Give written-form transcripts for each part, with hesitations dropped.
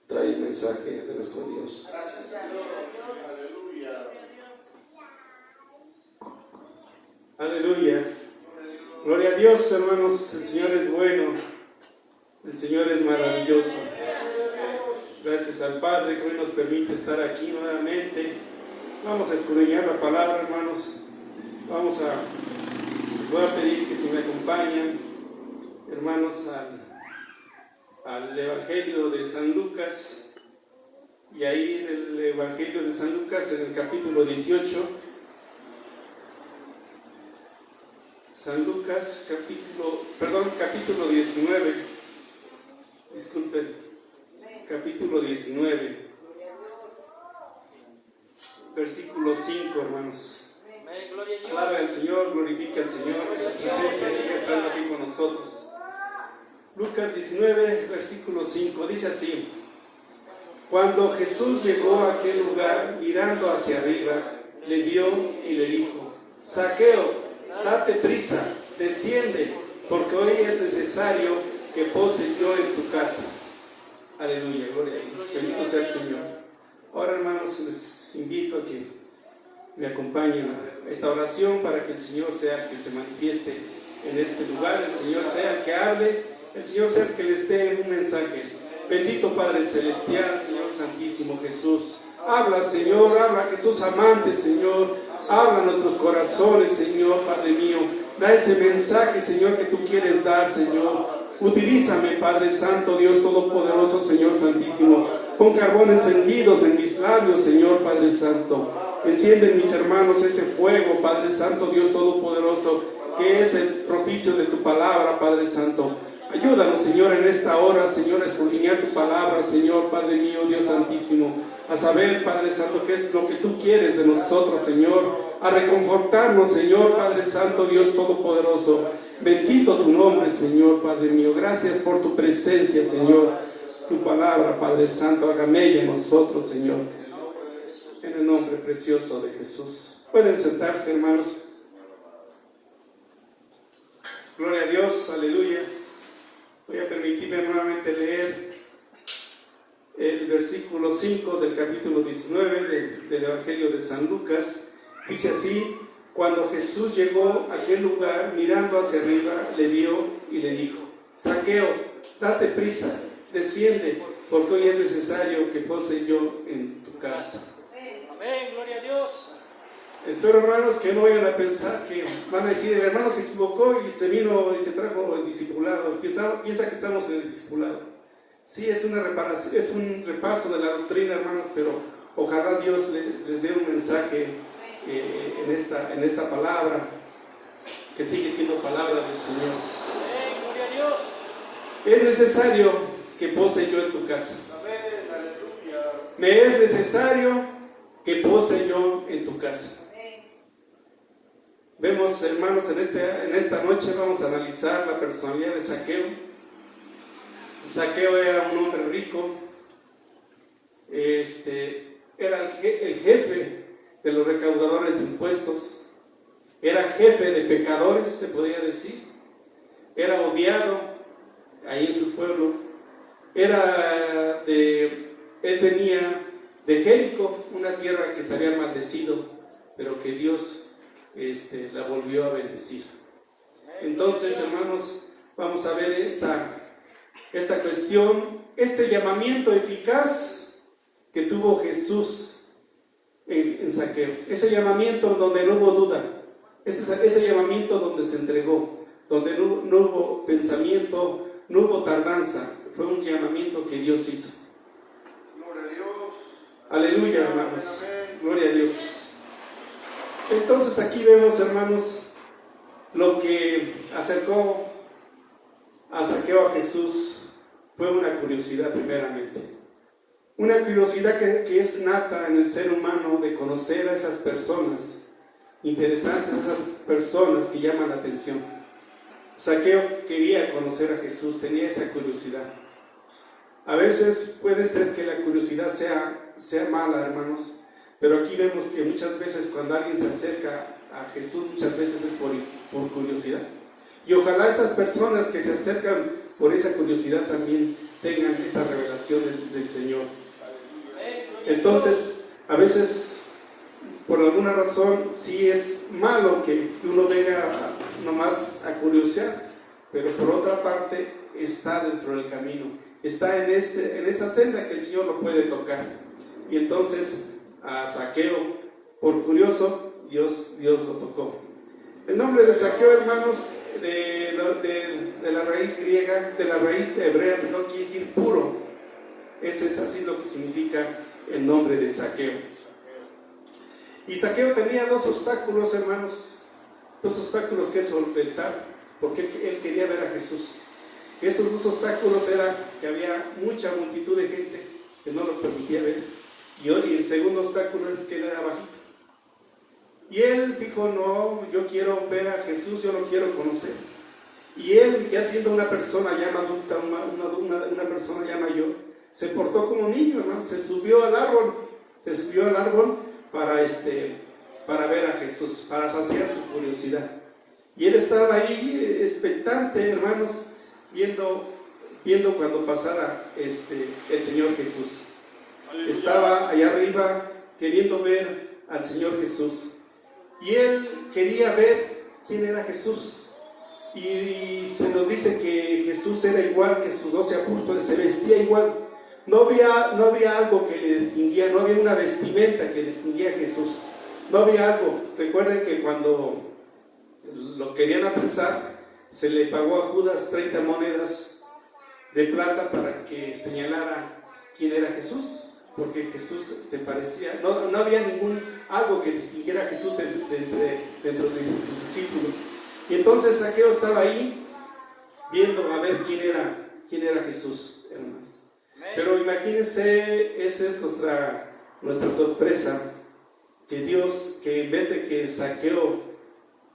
trae el mensaje de nuestro Dios. Gracias a Dios. Aleluya. Aleluya. Gloria a Dios, hermanos. El Señor es bueno. El Señor es maravilloso. Gracias al Padre que hoy nos permite estar aquí nuevamente. Vamos a escudriñar la palabra, hermanos. Les voy a pedir que si me acompañan, hermanos, al Evangelio de San Lucas. Y ahí en el Evangelio de San Lucas, en el capítulo 18, San Lucas, capítulo 19, disculpen, capítulo 19, versículo 5, hermanos. Alabe al Señor, glorifique al Señor, que su presencia siga estando aquí con nosotros. Lucas 19, versículo 5, dice así: Cuando Jesús llegó a aquel lugar, mirando hacia arriba, le vio y le dijo: Zaqueo, date prisa, desciende, porque hoy es necesario que pose yo en tu casa. Aleluya, gloria a Dios, bendito sea el Señor. Ahora, hermanos, les invito a que me acompañen a esta oración para que el Señor sea el que se manifieste en este lugar, el Señor sea el que hable, el Señor sea el que les dé un mensaje. Bendito Padre Celestial, Señor Santísimo Jesús, habla, Señor, habla, Jesús amante, Señor, habla a nuestros corazones, Señor, Padre mío, da ese mensaje, Señor, que tú quieres dar, Señor. Utilízame, Padre Santo, Dios Todopoderoso, Señor Santísimo, con carbón encendidos en mis labios, Señor, Padre Santo. Enciende en mis hermanos ese fuego, Padre Santo, Dios Todopoderoso, que es el propicio de tu palabra, Padre Santo. Ayúdanos, Señor, en esta hora, Señor, a escudriñar tu palabra, Señor, Padre mío, Dios Santísimo, a saber, Padre Santo, qué es lo que tú quieres de nosotros, Señor, a reconfortarnos, Señor, Padre Santo, Dios Todopoderoso. Bendito tu nombre, Señor, Padre mío. Gracias por tu presencia, Señor. Tu palabra, Padre Santo, haga mella en nosotros, Señor. En el nombre precioso de Jesús. Pueden sentarse, hermanos. Gloria a Dios, aleluya. Voy a permitirme nuevamente leer el versículo 5 del capítulo 19 del Evangelio de San Lucas. Dice así: Cuando Jesús llegó a aquel lugar, mirando hacia arriba, le vio y le dijo: Zaqueo, date prisa, desciende, porque hoy es necesario que pose yo en tu casa. Amén, gloria a Dios. Espero, hermanos, que no vayan a pensar que van a decir: el hermano se equivocó y se vino y se trajo el discipulado. Piensa que estamos en el discipulado. Sí, es una reparación, es un repaso de la doctrina, hermanos, pero ojalá Dios les dé un mensaje en esta palabra, que sigue siendo palabra del Señor. Amén, gloria a Dios. Es necesario que pose yo en tu casa. Amén, aleluya. Me es necesario que pose yo en tu casa. Vemos, hermanos, en esta noche vamos a analizar la personalidad de Zaqueo. Zaqueo era un hombre rico, era el jefe de los recaudadores de impuestos, era jefe de pecadores, se podría decir, era odiado ahí en su pueblo, él venía de Jericó, una tierra que se había maldecido, pero que Dios la volvió a bendecir. Entonces, hermanos, vamos a ver esta cuestión, este llamamiento eficaz que tuvo Jesús en Zaqueo, ese llamamiento donde no hubo duda, ese llamamiento donde se entregó, donde no hubo pensamiento, no hubo tardanza, fue un llamamiento que Dios hizo. Gloria a Dios. Aleluya, hermanos. Amén. Gloria a Dios. Entonces aquí vemos, hermanos, lo que acercó a Zaqueo a Jesús fue una curiosidad primeramente. Una curiosidad que es nata en el ser humano de conocer a esas personas interesantes, esas personas que llaman la atención. Zaqueo quería conocer a Jesús, tenía esa curiosidad. A veces puede ser que la curiosidad sea mala, hermanos, pero aquí vemos que muchas veces cuando alguien se acerca a Jesús, muchas veces es por curiosidad. Y ojalá esas personas que se acercan por esa curiosidad también tengan esta revelación del Señor. Entonces, a veces, por alguna razón, sí es malo que uno venga nomás a curiosear, pero por otra parte está dentro del camino, está en esa senda que el Señor lo puede tocar. Y entonces a Zaqueo, por curioso, Dios lo tocó. El nombre de Zaqueo, hermanos, de la raíz griega, de la raíz hebrea, perdón, quiere decir puro. Ese es así lo que significa el nombre de Zaqueo. Y Zaqueo tenía dos obstáculos, hermanos, dos obstáculos que solventar, porque él quería ver a Jesús. Esos dos obstáculos eran que había mucha multitud de gente que no lo permitía ver, y el segundo obstáculo es que él era bajito. Y él dijo, no, yo quiero ver a Jesús, yo lo quiero conocer. Y él, ya siendo una persona ya adulta, una persona ya mayor, se portó como niño, hermano. Se subió al árbol para ver a Jesús, para saciar su curiosidad. Y él estaba ahí expectante, hermanos, viendo cuando pasara el Señor Jesús. Estaba allá arriba queriendo ver al Señor Jesús. Y él quería ver quién era Jesús. Y se nos dice que Jesús era igual que sus 12 apóstoles, se vestía igual. No había algo que le distinguía, no había una vestimenta que distinguía a Jesús. No había algo. Recuerden que cuando lo querían apresar, se le pagó a Judas 30 monedas de plata para que señalara quién era Jesús, porque Jesús se parecía, no había algo que distinguiera a Jesús dentro de sus discípulos. Y entonces Zaqueo estaba ahí viendo a ver quién era Jesús, hermanos. Pero imagínense, esa es nuestra sorpresa, que Dios, que en vez de que Zaqueo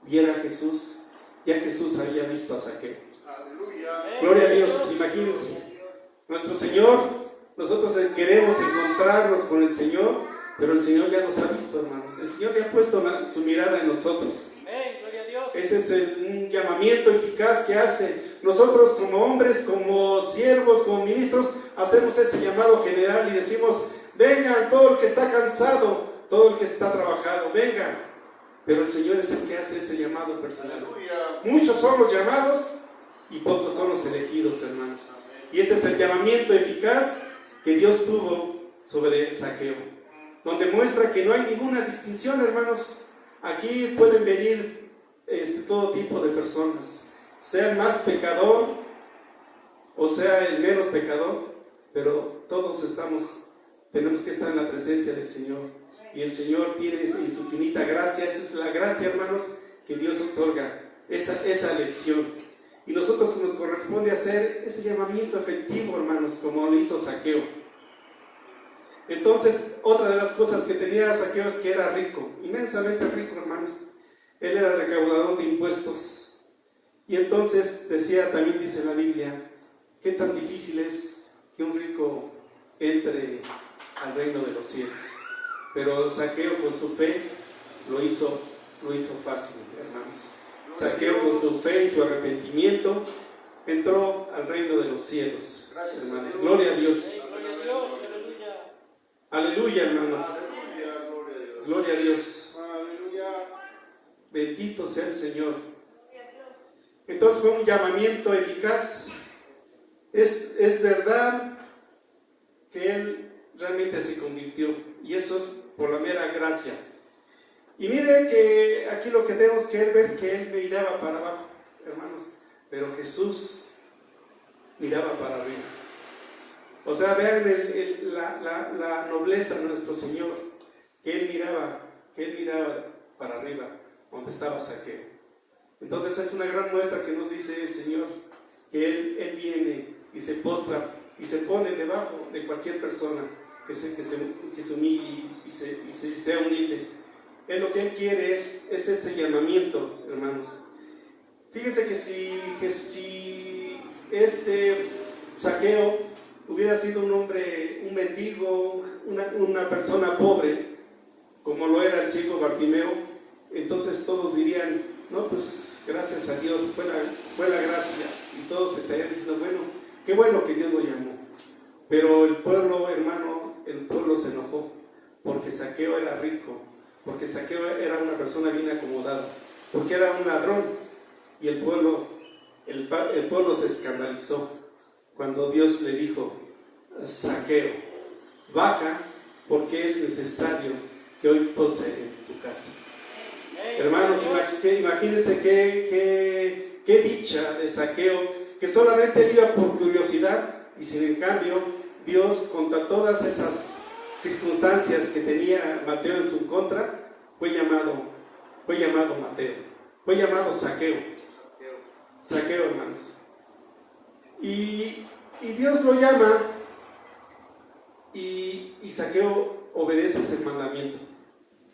viera a Jesús, ya Jesús había visto a Zaqueo. Aleluya. Gloria a Dios, imagínense. Nuestro Señor, nosotros queremos encontrarnos con el Señor, pero el Señor ya nos ha visto, hermanos. El Señor ya ha puesto su mirada en nosotros. Gloria a Dios. Ese es un llamamiento eficaz que hace. Nosotros como hombres, como siervos, como ministros, hacemos ese llamado general y decimos, vengan todo el que está cansado, todo el que está trabajado, vengan. Pero el Señor es el que hace ese llamado personal. Aleluya. Muchos son los llamados y pocos son los elegidos, hermanos. Y este es el llamamiento eficaz que Dios tuvo sobre Zaqueo, donde muestra que no hay ninguna distinción, hermanos. Aquí pueden venir todo tipo de personas, sea el más pecador o sea el menos pecador, pero todos tenemos que estar en la presencia del Señor. Y el Señor tiene en su infinita gracia, esa es la gracia, hermanos, que Dios otorga, esa lección. Y nosotros nos corresponde hacer ese llamamiento efectivo, hermanos, como lo hizo Zaqueo. Entonces, otra de las cosas que tenía Zaqueo es que era rico, inmensamente rico, hermanos. Él era recaudador de impuestos. Y entonces también dice la Biblia, qué tan difícil es que un rico entre al reino de los cielos. Pero Zaqueo con su fe lo hizo fácil, hermanos. Zaqueo con su fe y su arrepentimiento entró al reino de los cielos. Gracias, hermanos. Dios. Gloria a Dios. Gloria a Dios. Aleluya. Aleluya, hermanos. Aleluya. Gloria a Dios. Gloria a Dios. Aleluya. Bendito sea el Señor. Entonces fue un llamamiento eficaz. Es verdad que él realmente se convirtió, y eso es por la mera gracia. Y miren que aquí lo que tenemos que ver, que él miraba para abajo, hermanos, pero Jesús miraba para arriba. O sea, vean la nobleza de nuestro Señor, que él miraba para arriba, donde estaba Zaqueo. Entonces es una gran muestra que nos dice el Señor, que él viene y se postra y se pone debajo de cualquier persona que se humille y sea humilde. Lo que Él quiere es ese llamamiento, hermanos. Fíjense que si Zaqueo hubiera sido un hombre, un mendigo, una persona pobre, como lo era el ciego Bartimeo, entonces todos dirían, no, pues gracias a Dios, fue la gracia, y todos estarían diciendo, bueno, qué bueno que Dios lo llamó. Pero el pueblo, hermano, el pueblo se enojó porque Zaqueo era rico, porque Zaqueo era una persona bien acomodada, porque era un ladrón. Y el pueblo se escandalizó cuando Dios le dijo: Zaqueo, baja, porque es necesario que hoy pose en tu casa. Hermanos, imagínense qué dicha de Zaqueo, que solamente él iba por curiosidad, y sin en cambio Dios, contra todas esas circunstancias que tenía Mateo en su contra, fue llamado Mateo, fue llamado Zaqueo, hermanos. Y Dios lo llama, y Zaqueo obedece ese mandamiento.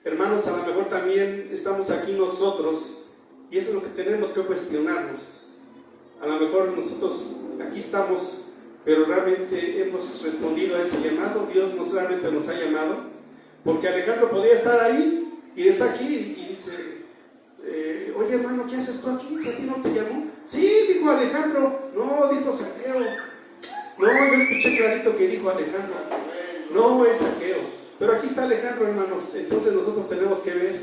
Hermanos, a lo mejor también estamos aquí nosotros, y eso es lo que tenemos que cuestionarnos. A lo mejor nosotros aquí estamos, pero realmente hemos respondido a ese llamado. Dios realmente nos ha llamado, porque Alejandro podía estar ahí y está aquí y dice: oye, hermano, ¿qué haces tú aquí? ¿Si a ti no te llamó? Sí, dijo Alejandro. No, dijo Zaqueo. No, yo escuché clarito que dijo Alejandro. No, es Zaqueo. Pero aquí está Alejandro, hermanos. Entonces nosotros tenemos que ver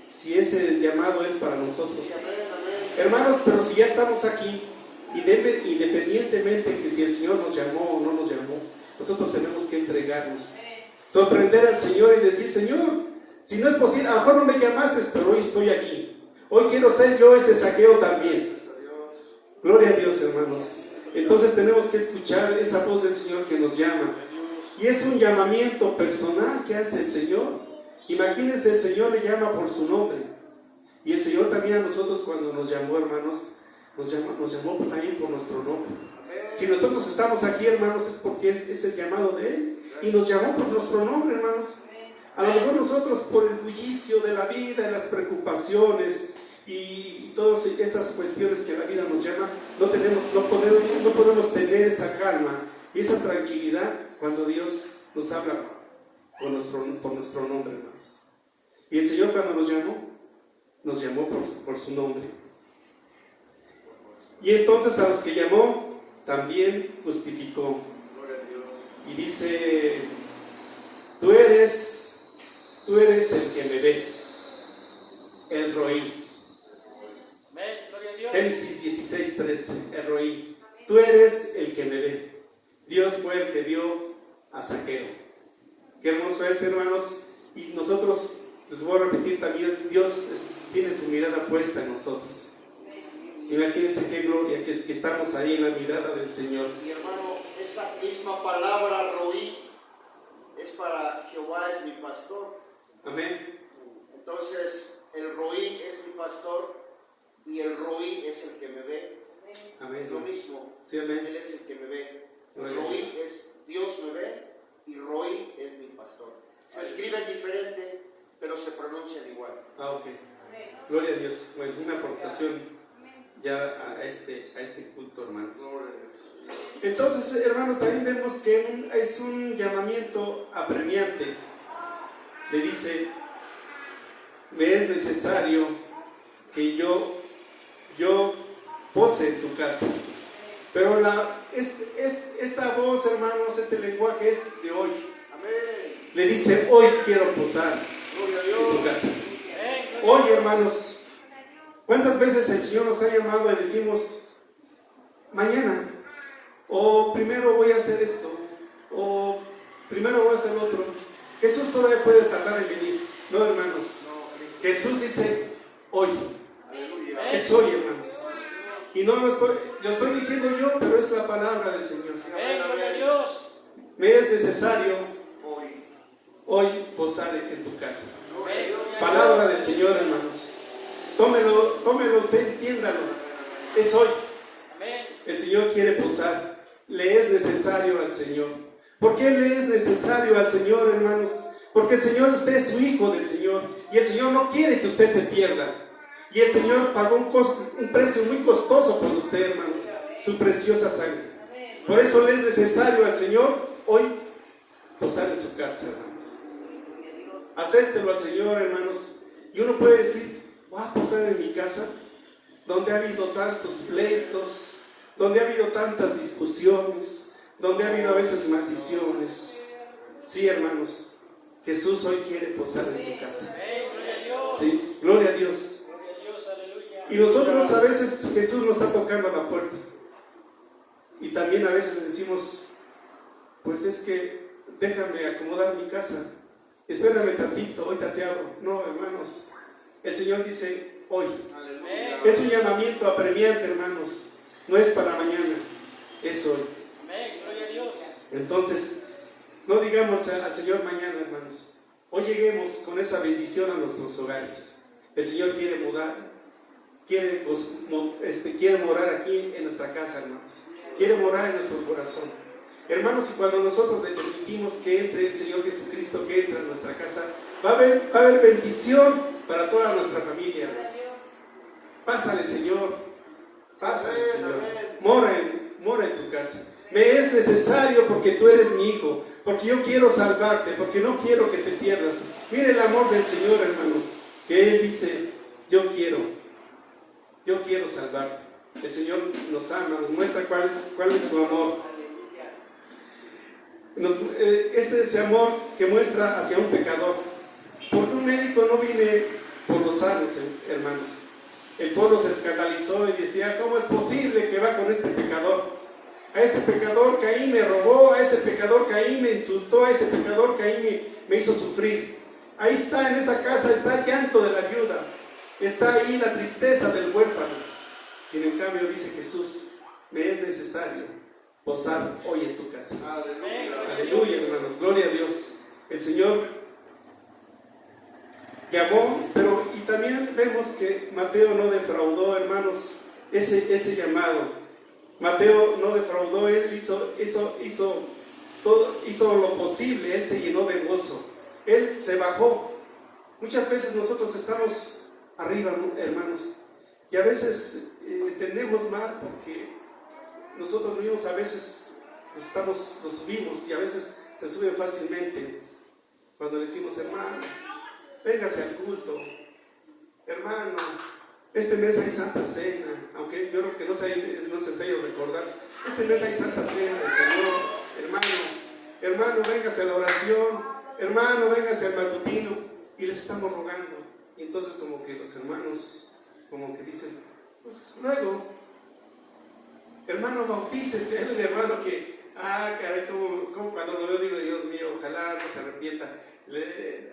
si ese llamado es para nosotros. Hermanos, pero si ya estamos aquí, independientemente que si el Señor nos llamó o no nos llamó, nosotros tenemos que entregarnos, sorprender al Señor y decir: Señor, si no es posible, a lo mejor no me llamaste, pero hoy estoy aquí. Hoy quiero ser yo ese Zaqueo también. Gloria a Dios, hermanos. Entonces tenemos que escuchar esa voz del Señor que nos llama. Y es un llamamiento personal que hace el Señor. Imagínense, el Señor le llama por su nombre. Y el Señor también a nosotros, cuando nos llamó, hermanos, nos llamó también por nuestro nombre. Si nosotros estamos aquí, hermanos, es porque es el llamado de Él. Y nos llamó por nuestro nombre, hermanos. A lo mejor nosotros, por el bullicio de la vida, de las preocupaciones y todas esas cuestiones que la vida nos llama, no podemos tener esa calma y esa tranquilidad cuando Dios nos habla por nuestro nombre, hermanos. Y el Señor, cuando nos llamó por su nombre. Y entonces a los que llamó también justificó. Y dice: tú eres el que me ve, el Roí. Génesis 16:13, el Roí. Tú eres el que me ve. Dios fue el que vio a Zaqueo. Qué hermoso es, hermanos. Y nosotros, les voy a repetir también, Dios tiene su mirada puesta en nosotros. Imagínense qué gloria que estamos ahí en la mirada del Señor. Mi hermano, esa misma palabra Roí es para Jehová es mi pastor. Amén. Entonces el Roí es mi pastor y el Roí es el que me ve. Amén. Es lo mismo. Sí, amén. Él es el que me ve. Roí es Dios me ve y Roí es mi pastor. Se escriben diferente, pero se pronuncian igual. Ok. Gloria a Dios. Bueno, una aportación ya a este culto, hermanos. Entonces, hermanos, también vemos que es un llamamiento apremiante. Le dice: me es necesario que yo pose en tu casa. Pero esta voz, hermanos, este lenguaje es de hoy. Amén. Le dice: hoy quiero posar en tu casa. Hoy, hermanos, ¿cuántas veces el Señor nos ha llamado y decimos: mañana, o primero voy a hacer esto, o primero voy a hacer otro? Jesús todavía puede tardar en venir. No, hermanos. Jesús dice: hoy. Es hoy, hermanos. Y no lo estoy diciendo yo, pero es la palabra del Señor. Me es necesario hoy posar en tu casa. Palabra del Señor, hermanos. Tómelo usted, entiéndalo. Es hoy. El Señor quiere posar. Le es necesario al Señor. ¿Por qué le es necesario al Señor, hermanos? Porque el Señor, usted es su hijo del Señor. Y el Señor no quiere que usted se pierda. Y el Señor pagó un precio muy costoso por usted, hermanos. Su preciosa sangre. Por eso le es necesario al Señor hoy posar en su casa, hermanos. Acéptelo al Señor, hermanos. Y uno puede decir: voy a posar en mi casa, donde ha habido tantos pleitos, donde ha habido tantas discusiones, donde ha habido a veces maldiciones. Sí, hermanos, Jesús hoy quiere posar en su casa. Sí, gloria a Dios. Y nosotros a veces Jesús nos está tocando a la puerta. Y también a veces le decimos, pues es que déjame acomodar mi casa. Espérame tantito, ahorita te abro. No, hermanos, el Señor dice hoy. Es un llamamiento apremiante, hermanos. No es para mañana, es hoy. Entonces, no digamos al Señor mañana, hermanos. Hoy lleguemos con esa bendición a nuestros hogares. El Señor quiere mudar, quiere morar aquí en nuestra casa, hermanos. Quiere morar en nuestro corazón. Hermanos, y cuando nosotros le permitimos que entre el Señor Jesucristo, que entre en nuestra casa, va a haber bendición para toda nuestra familia, hermanos. Pásale, Señor. Pásale, Señor. Mora en tu casa. Me es necesario porque tú eres mi hijo, porque yo quiero salvarte, porque no quiero que te pierdas. Mire el amor del Señor, hermano, que Él dice, yo quiero salvarte. El Señor nos ama, nos muestra cuál es su amor. Es ese amor que muestra hacia un pecador. Porque un médico no viene por los sanos, hermanos. El pueblo se escandalizó y decía, ¿cómo es posible que va con este pecador? A este pecador que ahí me robó, a ese pecador que ahí me insultó, a ese pecador que ahí me hizo sufrir. Ahí está, en esa casa, está el llanto de la viuda, está ahí la tristeza del huérfano. Sin en cambio, dice Jesús, me es necesario posar hoy en tu casa. Aleluya, aleluya, hermanos, gloria a Dios. El Señor llamó, pero y también vemos que Mateo no defraudó, hermanos, ese llamado. Mateo no defraudó, él hizo lo posible, él se llenó de gozo, él se bajó. Muchas veces nosotros estamos arriba, hermanos, y a veces entendemos mal porque nosotros mismos a veces lo subimos y a veces se sube fácilmente. Cuando decimos, hermano, véngase al culto, hermano, este mes hay Santa Cena, aunque yo creo que no sé si ellos recordar, este mes hay Santa Cena del Señor, hermano, véngase a la oración, hermano, véngase al matutino, y les estamos rogando. Y entonces como que los hermanos como que dicen, pues luego, hermano, bautícese. Hay un hermano que, caray, como cuando lo veo digo, Dios mío, ojalá no se arrepienta.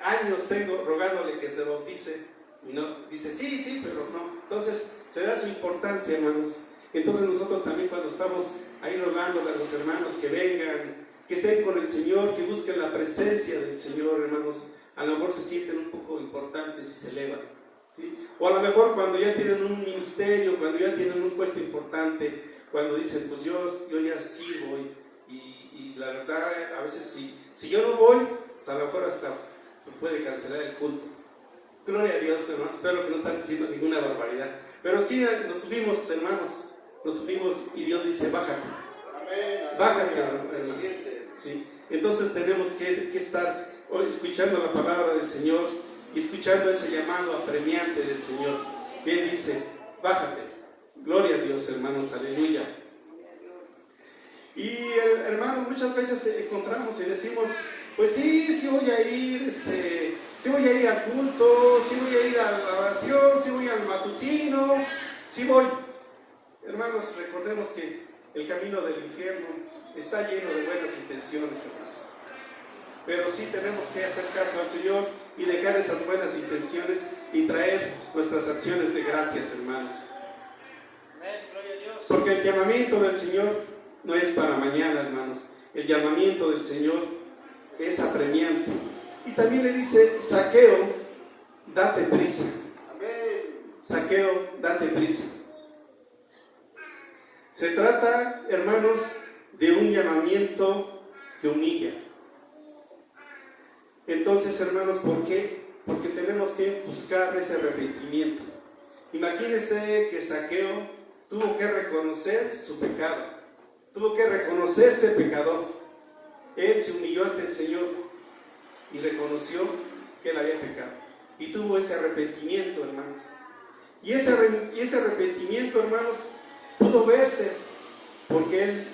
Años tengo rogándole que se bautice. Y no, dice, sí, pero no. Entonces, se da su importancia, hermanos. Entonces nosotros también cuando estamos ahí rogándole a los hermanos que vengan, que estén con el Señor, que busquen la presencia del Señor, hermanos, a lo mejor se sienten un poco importantes y se elevan, ¿sí? O a lo mejor cuando ya tienen un ministerio, cuando ya tienen un puesto importante, cuando dicen, pues yo ya sirvo y la verdad, a veces si yo no voy, pues a lo mejor hasta puede cancelar el culto. Gloria a Dios, hermanos. Espero que no están diciendo ninguna barbaridad. Pero sí, nos subimos, hermanos. Nos subimos y Dios dice, bájate. Bájate, hermano. Sí. Entonces tenemos que estar escuchando la palabra del Señor y escuchando ese llamado apremiante del Señor. Él dice, bájate. Gloria a Dios, hermanos. Aleluya. Y hermanos, muchas veces encontramos y decimos, pues sí voy a ir, sí voy a ir al culto, sí voy a ir a la oración, sí voy al matutino, sí voy. Hermanos, recordemos que el camino del infierno está lleno de buenas intenciones, hermanos. Pero sí tenemos que hacer caso al Señor y dejar esas buenas intenciones y traer nuestras acciones de gracias, hermanos. Porque el llamamiento del Señor no es para mañana, hermanos. El llamamiento del Señor es apremiante. Y también le dice, Zaqueo, date prisa. Zaqueo, date prisa. Se trata, hermanos, de un llamamiento que humilla. Entonces, hermanos, ¿por qué? Porque tenemos que buscar ese arrepentimiento. Imagínense que Zaqueo tuvo que reconocer su pecado, tuvo que reconocerse pecador. Él se humilló ante el Señor y reconoció que él había pecado. Y tuvo ese arrepentimiento, hermanos. Y ese arrepentimiento, hermanos, pudo verse porque él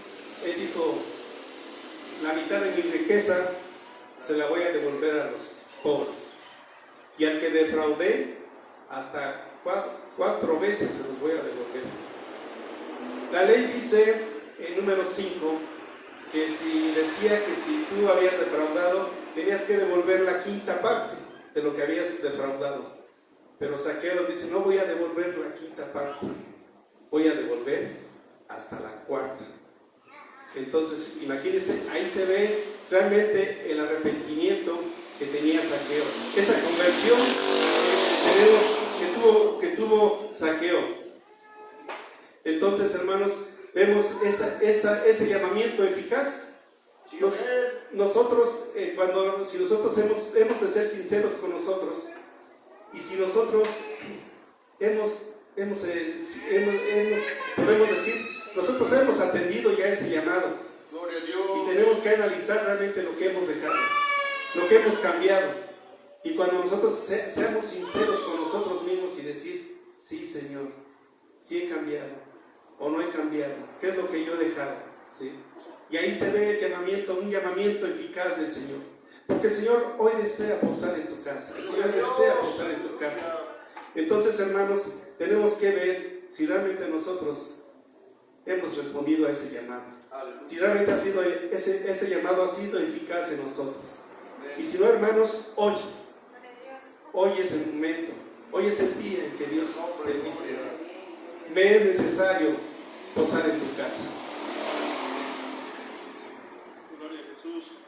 dijo, la mitad de mi riqueza se la voy a devolver a los pobres. Y al que defraudé, hasta 4 veces se los voy a devolver. La ley dice en número 5 que si decía que si tú habías defraudado, tenías que devolver la 5ª parte de lo que habías defraudado. Pero Zaqueo dice, no voy a devolver la 5ª parte, voy a devolver hasta la 4ª. Entonces, imagínense, ahí se ve realmente el arrepentimiento que tenía Zaqueo, esa conversión que tuvo Zaqueo. Entonces, hermanos, vemos ese llamamiento eficaz. Nosotros, si nosotros hemos de ser sinceros con nosotros, y si nosotros podemos decir, nosotros hemos atendido ya ese llamado, Gloria a Dios. y tenemos que analizar realmente lo que hemos dejado, lo que hemos cambiado, y cuando nosotros seamos sinceros con nosotros mismos y decir, sí, Señor, sí he cambiado o no he cambiado, ¿qué es lo que yo he dejado? ¿Sí? Y ahí se ve un llamamiento eficaz del Señor, porque el Señor hoy desea posar en tu casa, el Señor desea posar en tu casa. Entonces, hermanos, tenemos que ver si realmente nosotros hemos respondido a ese llamado, si realmente ese llamado ha sido eficaz en nosotros. Y si no, hermanos, hoy es el momento, hoy es el día en que Dios te dice, me es necesario posar en tu casa.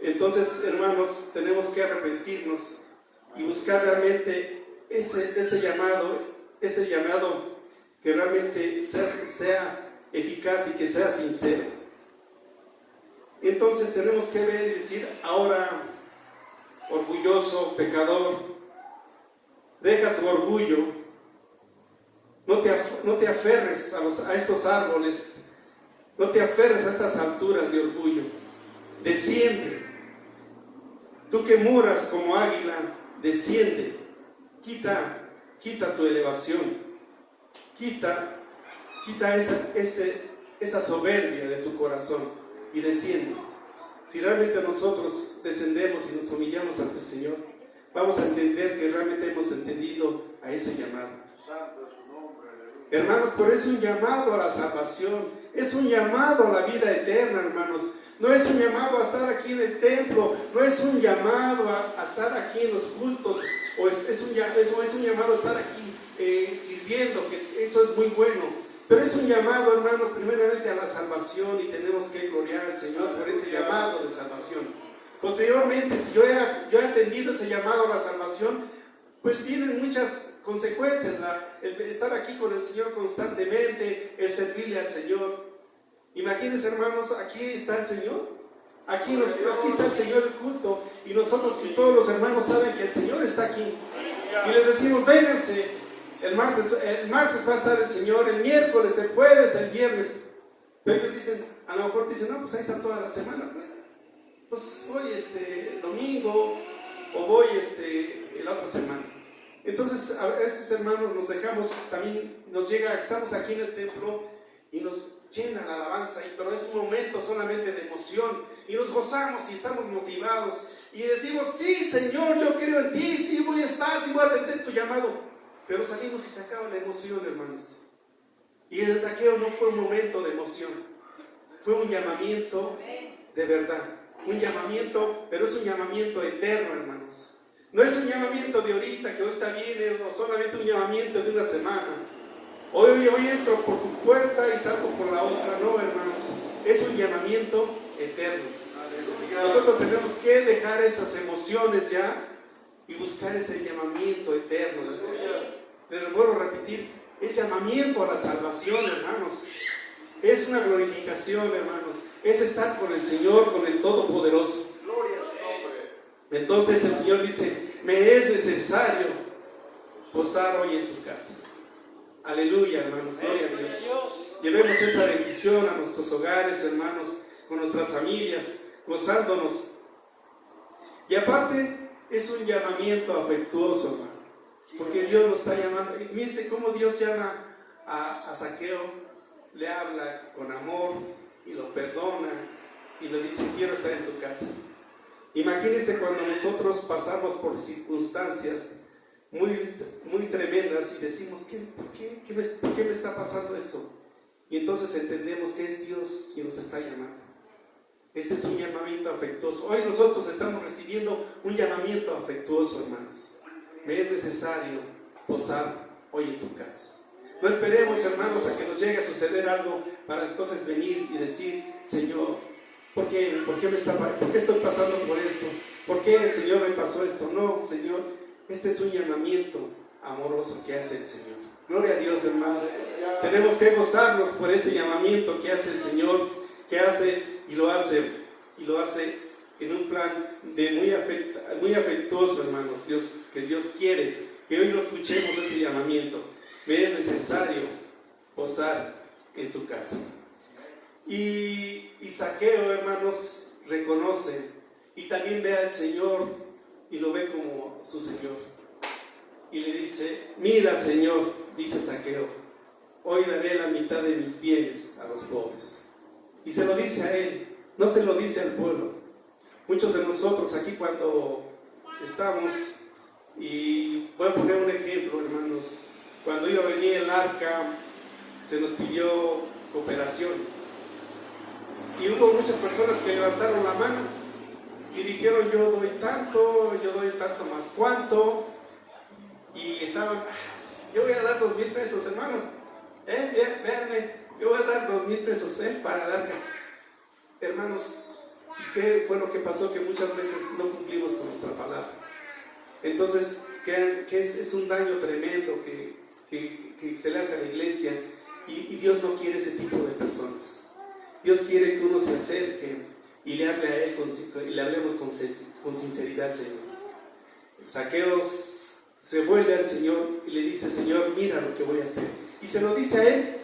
Entonces, hermanos, tenemos que arrepentirnos y buscar realmente ese llamado que realmente sea eficaz y que sea sincero. Entonces tenemos que ver y decir, ahora, orgulloso pecador, deja tu orgullo, no te aferres a estos árboles, no te aferres a estas alturas de orgullo, desciende. Tú que muras como águila, desciende, quita tu elevación, quita esa soberbia de tu corazón y desciende. Si realmente nosotros descendemos y nos humillamos ante el Señor, vamos a entender que realmente hemos entendido a ese llamado. Santo es su nombre, aleluya. Hermanos, pero es un llamado a la salvación, es un llamado a la vida eterna, hermanos. No es un llamado a estar aquí en el templo, no es un llamado a estar aquí en los cultos, o es un llamado a estar aquí sirviendo, que eso es muy bueno, pero es un llamado, hermanos, primeramente a la salvación, y tenemos que gloriar al Señor por ese llamado de salvación. Posteriormente, si yo he atendido ese llamado a la salvación, pues vienen muchas consecuencias, el estar aquí con el Señor constantemente, el servirle al Señor. Imagínense, hermanos, aquí está el Señor, aquí está el Señor el culto, y nosotros y todos los hermanos saben que el Señor está aquí, y les decimos, vénganse, el martes va a estar el Señor, el miércoles, el jueves, el viernes, pero ellos dicen, a lo mejor dicen, no, pues ahí está toda la semana, pues voy domingo, o voy la otra semana. Entonces, a veces, hermanos, nos dejamos, también nos llega, estamos aquí en el templo, y nos llena la alabanza, pero es un momento solamente de emoción, y nos gozamos y estamos motivados, y decimos, sí, Señor, yo creo en ti, sí voy a estar, sí voy a atender tu llamado, pero salimos y se acaba la emoción, hermanos. Y el Zaqueo no fue un momento de emoción, fue un llamamiento de verdad, un llamamiento, pero es un llamamiento eterno, hermanos. No es un llamamiento de ahorita, que ahorita viene, o solamente un llamamiento de una semana. Hoy entro por tu puerta y salgo por la otra. No, hermanos, es un llamamiento eterno. Aleluya. Nosotros tenemos que dejar esas emociones ya y buscar ese llamamiento eterno. Les vuelvo a repetir, es llamamiento a la salvación, hermanos. Es una glorificación, hermanos. Es estar con el Señor, con el Todopoderoso. Gloria a su nombre. Entonces el Señor dice, me es necesario posar hoy en tu casa. Aleluya, hermanos, gloria a Dios. Llevemos esa bendición a nuestros hogares, hermanos, con nuestras familias, gozándonos. Y aparte, es un llamamiento afectuoso, hermano, porque Dios nos está llamando. Fíjense cómo Dios llama a Zaqueo, le habla con amor y lo perdona y le dice, quiero estar en tu casa. Imagínense cuando nosotros pasamos por circunstancias muy tremendas y decimos, ¿por qué me está pasando eso? Y entonces entendemos que es Dios quien nos está llamando. Este es un llamamiento afectuoso. Hoy nosotros estamos recibiendo un llamamiento afectuoso, hermanos. Me es necesario posar hoy en tu casa. No esperemos, hermanos, a que nos llegue a suceder algo para entonces venir y decir, Señor, ¿por qué estoy pasando por esto? ¿Por qué, Señor, me pasó esto? No, Señor, este es un llamamiento amoroso que hace el Señor. Gloria a Dios, hermanos. Tenemos que gozarnos por ese llamamiento que hace el Señor, que hace y lo hace en un plan muy afectuoso, hermanos. Que Dios quiere que hoy lo escuchemos ese llamamiento. Me es necesario posar en tu casa. Y Zaqueo, hermanos, reconoce y también ve al Señor y lo ve como su Señor. Y le dice, mira, Señor, dice Zaqueo, hoy daré la mitad de mis bienes a los pobres. Y se lo dice a él, no se lo dice al pueblo. Muchos de nosotros aquí cuando estamos, y voy a poner un ejemplo, hermanos, cuando iba a venir el arca, se nos pidió cooperación. Y hubo muchas personas que levantaron la mano y dijeron, yo doy tanto más cuánto. Y estaban, yo voy a dar 2,000 pesos, hermano. Véanme, yo voy a dar 2,000 pesos para el arca. Hermanos, ¿qué fue lo que pasó? Que muchas veces no cumplimos con nuestra palabra. Entonces, que es un daño tremendo que se le hace a la iglesia, y Dios no quiere ese tipo de personas. Dios quiere que uno se acerque y le hable a Él y le hablemos con sinceridad, Señor. Zaqueo se vuelve al Señor y le dice, Señor, mira lo que voy a hacer. Y se lo dice a Él,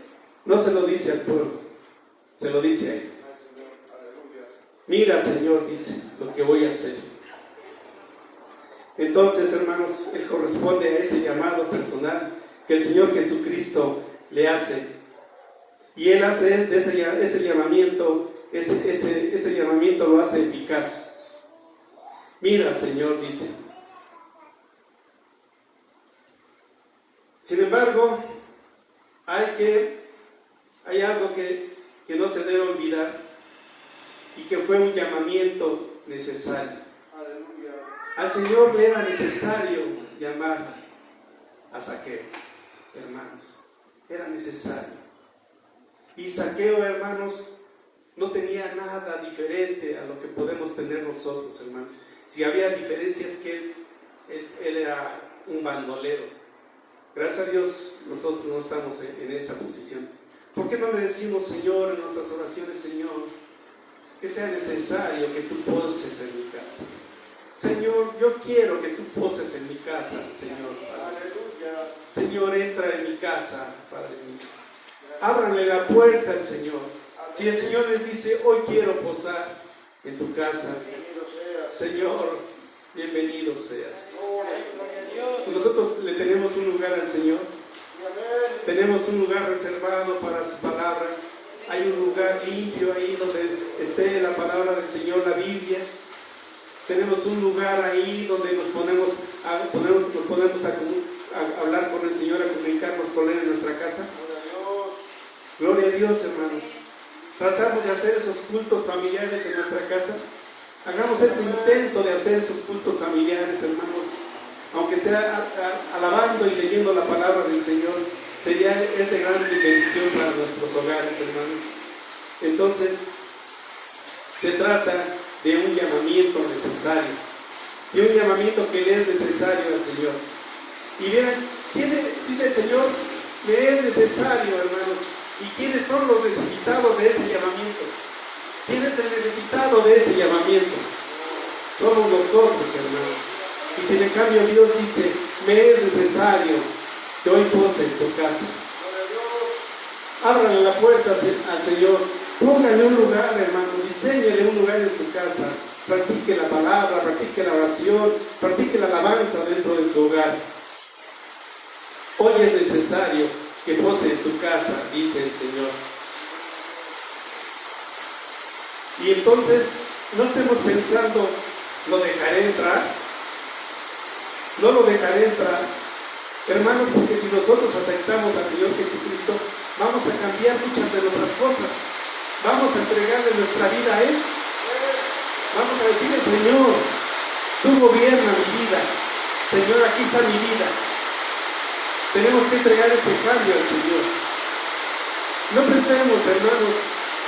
no se lo dice al pueblo, se lo dice a Él. Mira, Señor, dice, lo que voy a hacer. Entonces, hermanos, Él corresponde a ese llamado personal que el Señor Jesucristo le hace. Y Él hace ese llamamiento, ese llamamiento lo hace eficaz. Mira, Señor, dice. Sin embargo, hay algo que no se debe olvidar y que fue un llamamiento necesario. Al Señor le era necesario llamar a Zaqueo, hermanos, era necesario. Y Zaqueo, hermanos, no tenía nada diferente a lo que podemos tener nosotros, hermanos. Si había diferencias, que él era un bandolero. Gracias a Dios nosotros no estamos en esa posición. ¿Por qué no le decimos, Señor, en nuestras oraciones, Señor, que sea necesario que tú poses en mi casa? Señor, yo quiero que tú poses en mi casa, Señor. Aleluya. Señor, entra en mi casa, Padre mío. Ábranle la puerta al Señor. Si el Señor les dice, hoy quiero posar en tu casa, Señor, bienvenido seas. Nosotros le tenemos un lugar al Señor. Tenemos un lugar reservado para su palabra. Hay un lugar limpio ahí donde esté la palabra del Señor, la Biblia. Tenemos un lugar ahí donde nos ponemos a hablar con el Señor, a comunicarnos con Él en nuestra casa. Gloria a Dios, hermanos. Tratamos de hacer esos cultos familiares en nuestra casa. Hagamos ese intento de hacer esos cultos familiares, hermanos. Aunque sea alabando y leyendo la palabra del Señor, es de gran bendición para nuestros hogares, hermanos. Entonces, se trata de un llamamiento necesario, de un llamamiento que le es necesario al Señor. Y vean, dice el Señor, le es necesario, hermanos. ¿Y quiénes son los necesitados de ese llamamiento? ¿Quién es el necesitado de ese llamamiento? Somos nosotros, hermanos. Y si en cambio Dios dice, me es necesario que hoy pose en tu casa. Ábranle la puerta al Señor. Póngale un lugar, hermano. Diséñele un lugar en su casa. Practique la palabra, practique la oración, practique la alabanza dentro de su hogar. Hoy es necesario que pose en tu casa, dice el Señor. Y entonces no estemos pensando, ¿lo dejaré entrar? No lo dejaré entrar. Hermanos, porque si nosotros aceptamos al Señor Jesucristo, vamos a cambiar muchas de nuestras cosas. Vamos a entregarle nuestra vida a Él. Vamos a decirle, Señor, tú gobierna mi vida. Señor, aquí está mi vida. Tenemos que entregar ese cambio al Señor. No pensemos, hermanos,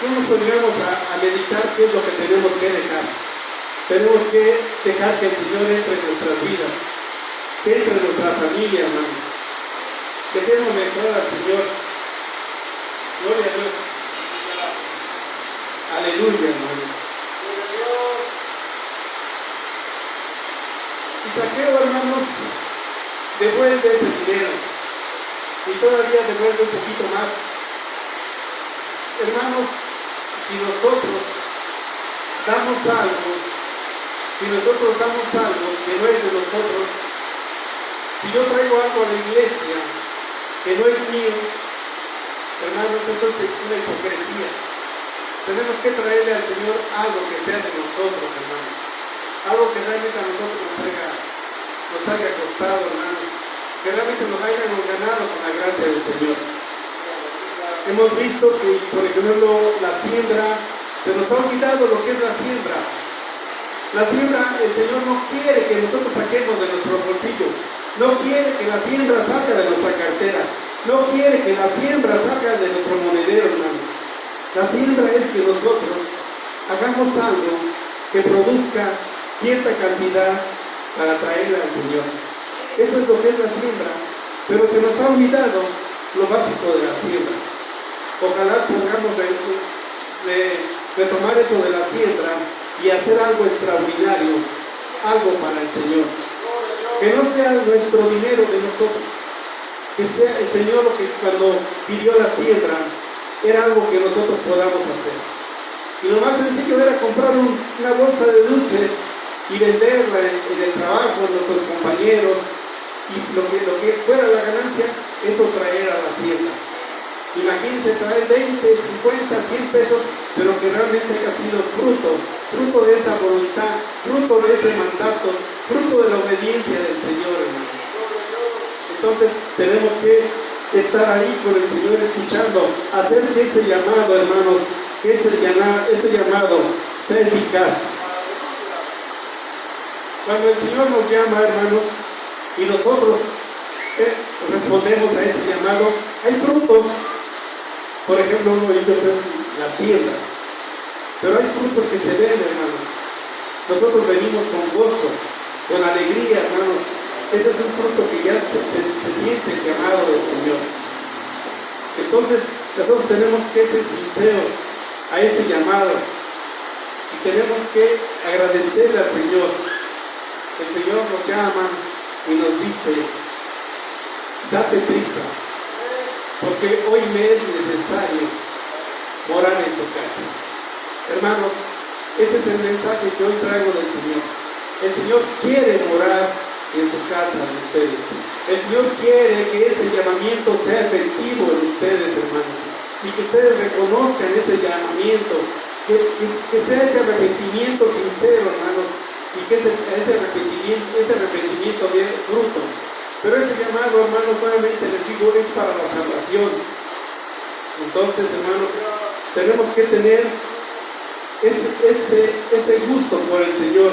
no nos pongamos a meditar qué es lo que tenemos que dejar. Tenemos que dejar que el Señor entre en nuestras vidas, que entre en nuestra familia, hermano. Dejemos mejor al Señor. Gloria a Dios. Aleluya, hermanos. Y Zaqueo, hermanos, devuelve ese dinero. Y todavía devuelve un poquito más. Hermanos, si nosotros damos algo que no es de nosotros, si yo traigo algo a la iglesia que no es mío, hermanos, eso es una hipocresía. Tenemos que traerle al Señor algo que sea de nosotros, hermanos, algo que realmente a nosotros nos haya costado, hermanos, que realmente nos hayamos ganado con la gracia del Señor. Hemos visto que, por ejemplo, la siembra, se nos ha olvidado lo que es la siembra. La siembra, el Señor no quiere que nosotros saquemos de nuestro bolsillo, no quiere que la siembra salga de nuestra cartera, no quiere que la siembra salga de nuestro monedero, hermanos. La siembra es que nosotros hagamos algo que produzca cierta cantidad para traerla al Señor. Eso es lo que es la siembra, pero se nos ha olvidado lo básico de la siembra. Ojalá podamos retomar eso de la siembra y hacer algo extraordinario, algo para el Señor. Que no sea nuestro dinero de nosotros, que sea el Señor lo que cuando pidió la siembra, era algo que nosotros podamos hacer. Y lo más sencillo era comprar una bolsa de dulces y venderla en el trabajo, en nuestros compañeros, y lo que fuera la ganancia, eso traer a la siembra. Imagínense traer 20, 50, 100 pesos, pero que realmente haya sido fruto de esa voluntad, fruto de ese mandato, fruto de la obediencia del Señor, hermanos. Entonces tenemos que estar ahí con el Señor escuchando, hacer que ese llamado, hermanos, que ese llamado sea eficaz. Cuando el Señor nos llama, hermanos, y nosotros respondemos a ese llamado, hay frutos. Por ejemplo, uno de ellos es la siembra, pero hay frutos que se ven, hermanos. Nosotros venimos con gozo, con alegría, hermanos. Ese es un fruto que ya se siente el llamado del Señor. Entonces, nosotros tenemos que ser sinceros a ese llamado y tenemos que agradecerle al Señor. El Señor nos llama y nos dice, date prisa, porque hoy me es necesario morar en tu casa. Hermanos, ese es el mensaje que hoy traigo del Señor. El Señor quiere morar en su casa de ustedes. El Señor quiere que ese llamamiento sea efectivo en ustedes, hermanos, y que ustedes reconozcan ese llamamiento, que sea ese arrepentimiento sincero, hermanos, y que ese arrepentimiento dé fruto. Pero ese llamado, hermanos, nuevamente les digo, es para la salvación. Entonces, hermanos, tenemos que tener ese gusto por el Señor,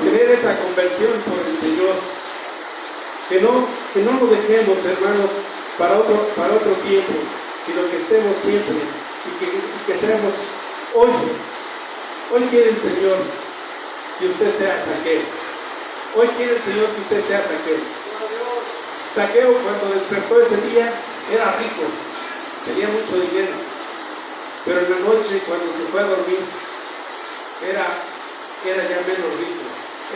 tener esa conversión por el Señor, que no lo dejemos, hermanos, para otro tiempo, sino que estemos siempre y que seamos hoy quiere el Señor que usted sea Zaqueo. Hoy quiere el Señor que usted sea Zaqueo. Zaqueo, cuando despertó ese día, era rico, tenía mucho dinero, pero en la noche, cuando se fue a dormir, era ya menos rico,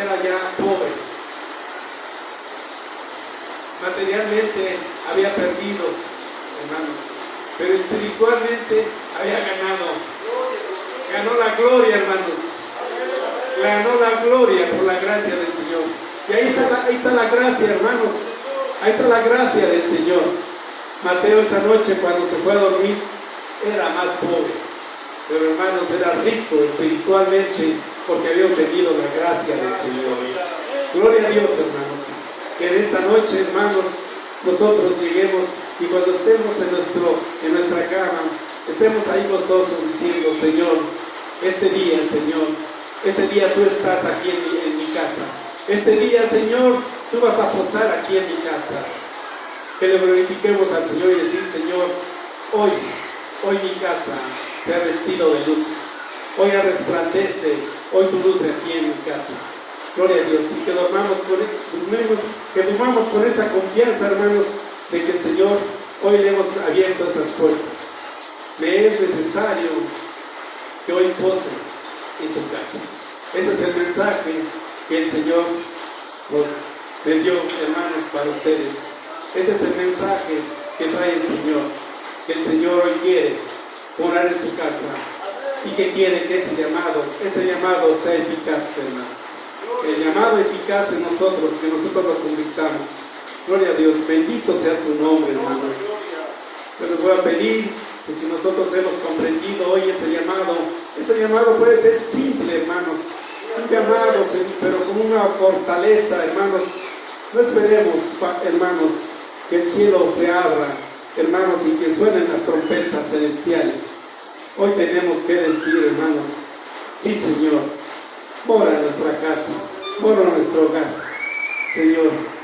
era ya pobre. Materialmente había perdido, hermanos, pero espiritualmente había ganó la gloria, hermanos. Ganó la gloria por la gracia del Señor. Y ahí está la gracia, hermanos. Ahí está la gracia del Señor. Mateo esa noche, cuando se fue a dormir, era más pobre. pero hermanos, era rico espiritualmente porque había obtenido la gracia del Señor. Gloria a Dios, hermanos, que en esta noche, hermanos, nosotros lleguemos y cuando estemos en nuestra cama, estemos ahí gozosos diciendo: Señor, este día, Señor, este día tú estás aquí en mi casa. Este día, Señor, tú vas a posar aquí en mi casa. Que le glorifiquemos al Señor y decir: Señor, hoy mi casa se ha vestido de luz. Hoy resplandece, hoy tu luz aquí en mi casa. Gloria a Dios. Y que durmamos con esa confianza, hermanos, de que el Señor hoy le hemos abierto esas puertas. Me es necesario que hoy pose en tu casa. Ese es el mensaje que el Señor nos dio, hermanos, para ustedes. Ese es el mensaje que trae el Señor. Que el Señor hoy quiere morar en su casa y que quiere que ese llamado sea eficaz, hermanos. El llamado eficaz en nosotros, que nosotros lo convirtamos. Gloria a Dios, bendito sea su nombre, hermanos. Yo les voy a pedir que si nosotros hemos comprendido hoy ese llamado puede ser simple, hermanos, un llamado, pero con una fortaleza, hermanos. No esperemos, hermanos, que el cielo se abra, hermanos, y que suenen las trompetas celestiales. Hoy tenemos que decir, hermanos: sí, Señor, mora en nuestra casa, mora en nuestro hogar, Señor.